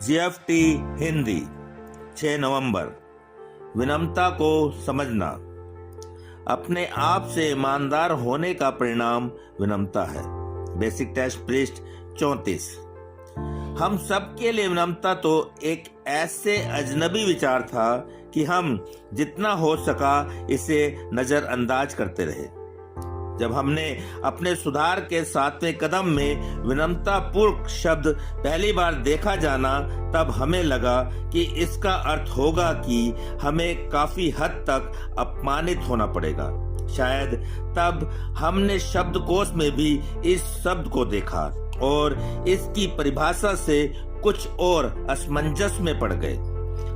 जीएफटी हिंदी 6 नवंबर। विनम्रता को समझना। अपने आप से ईमानदार होने का परिणाम विनम्रता है। बेसिक टेस्ट पृष्ठ 34। हम सबके लिए विनम्रता तो एक ऐसे अजनबी विचार था कि हम जितना हो सका इसे नजरअंदाज करते रहे। जब हमने अपने सुधार के 7वें कदम में विनम्रता पूर्वक शब्द पहली बार देखा जाना, तब हमें लगा कि इसका अर्थ होगा कि हमें काफी हद तक अपमानित होना पड़ेगा। शायद तब हमने शब्दकोश में भी इस शब्द को देखा और इसकी परिभाषा से कुछ और असमंजस में पड़ गए।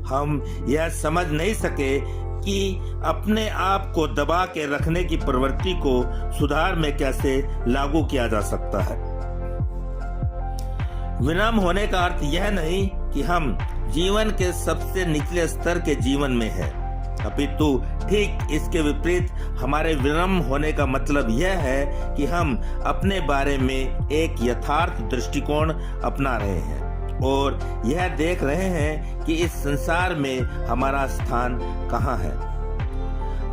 हम यह समझ नहीं सके कि अपने आप को दबा के रखने की प्रवृत्ति को सुधार में कैसे लागू किया जा सकता है। विनम्र होने का अर्थ यह नहीं कि हम जीवन के सबसे निचले स्तर के जीवन में हैं, अपितु ठीक इसके विपरीत हमारे विनम्र होने का मतलब यह है कि हम अपने बारे में एक यथार्थ दृष्टिकोण अपना रहे हैं और यह देख रहे हैं कि इस संसार में हमारा स्थान कहाँ है।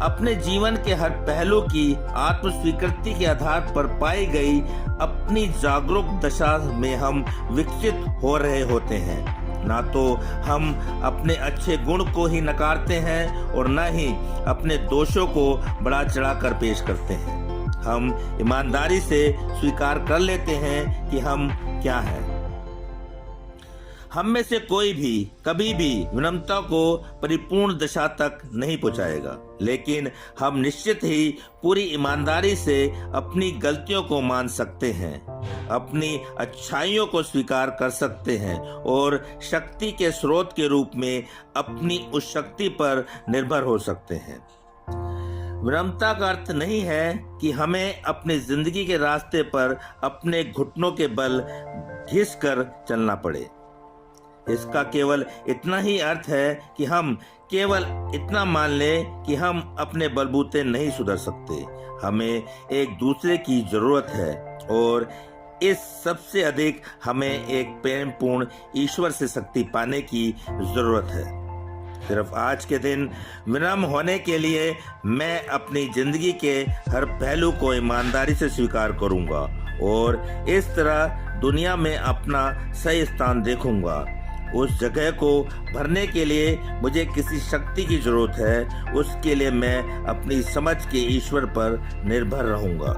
अपने जीवन के हर पहलू की आत्म स्वीकृति के आधार पर पाई गई अपनी जागरूक दशा में हम विकसित हो रहे होते हैं। ना तो हम अपने अच्छे गुण को ही नकारते हैं और न ही अपने दोषों को बढ़ा चढ़ाकर पेश करते हैं। हम ईमानदारी से स्वीकार कर लेते हैं कि हम क्या हैं। हम में से कोई भी कभी भी विनम्रता को परिपूर्ण दशा तक नहीं पहुंचाएगा, लेकिन हम निश्चित ही पूरी ईमानदारी से अपनी गलतियों को मान सकते हैं, अपनी अच्छाइयों को स्वीकार कर सकते हैं और शक्ति के स्रोत के रूप में अपनी उस शक्ति पर निर्भर हो सकते हैं। विनम्रता का अर्थ नहीं है कि हमें अपनी जिंदगी के रास्ते पर अपने घुटनों के बल घिस कर चलना पड़े। इसका केवल इतना ही अर्थ है कि हम केवल इतना मान लें कि हम अपने बलबूते नहीं सुधर सकते। हमें एक दूसरे की जरूरत है और इस सबसे अधिक हमें एक प्रेमपूर्ण ईश्वर से शक्ति पाने की जरूरत है। सिर्फ आज के दिन विनम्र होने के लिए मैं अपनी जिंदगी के हर पहलू को ईमानदारी से स्वीकार करूंगा और इस तरह दुनिया में अपना सही स्थान देखूंगा। उस जगह को भरने के लिए मुझे किसी शक्ति की जरूरत है, उसके लिए मैं अपनी समझ के ईश्वर पर निर्भर रहूंगा।